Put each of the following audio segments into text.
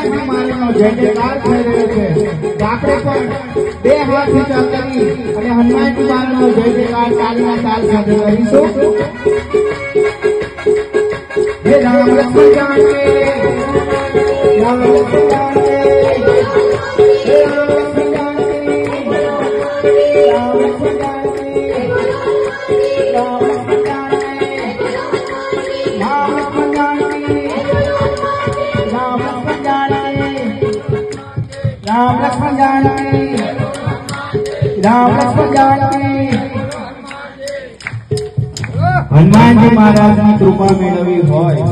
હનુમાનજી મહારાજનો જય જયકાર થઈ રહ્યો છે. આપણે પણ બે હાથ ઊંચા કરી અને હનુમાનજી મહારાજનો જય જયકાર તાલીના તાલ સાથે કરીશું. હે રામ લક્ષ્મણ જાનકી, રામ લક્ષ્મણ જાનકી, હે રામ લક્ષ્મણ જાનકી, રામ લક્ષ્મણ જાનકી, રામ લક્ષ્મણ જાનકી, રામ લક્ષ્મણ જાનકી, રામ લક્ષ્મણ જાનકી, રામ લક્ષ્મણ જાનકી, રામ લક્ષ્મણ જાનકી. હનુમાનજી મહારાજની કૃપા મેળવવી હોય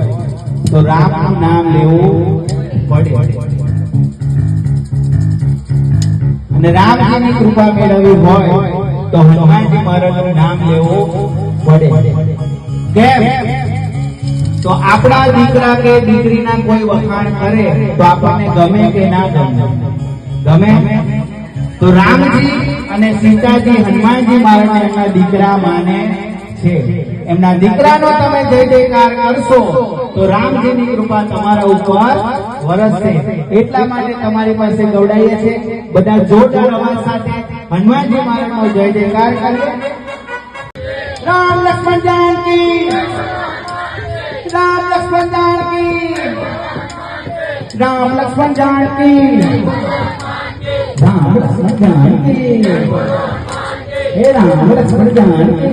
તો રામનું નામ લેવું પડે અને રામજીની કૃપા મેળવવી હોય તો હનુમાનજી મહારાજનું નામ લેવું પડે. કેમ? તો આપણા દીકરા કે દીકરીના કોઈ વખાણ કરે તો આપણને ગમે કે ના ગમે? તો રામજી અને સીતાજી હનુમાનજી મહારાજ એમના દીકરા માને છે. એમના દીકરાનો તમે જય જયકાર કરશો તો રામજીની કૃપા તમારા ઉપર વરસશે. એટલા માટે તમારી પાસે ગવડાવીએ છે બધા જોરદાર અવાજ સાથે હનુમાનજી મહારાજનો જય જયકાર કરીએ. રામ લક્ષ્મણ જાનકી, રામ લક્ષ્મણ જાનકી, રામ લક્ષ્મણ જાનકી, રામ લક્ષ્મણ જાનકી, હે રામ લક્ષ્મણ જાનકી,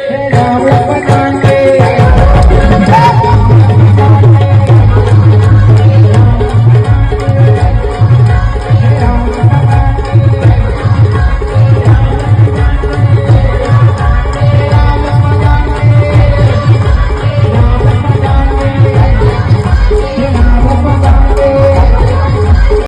હે રામ લક્ષ્મણ જાનકી.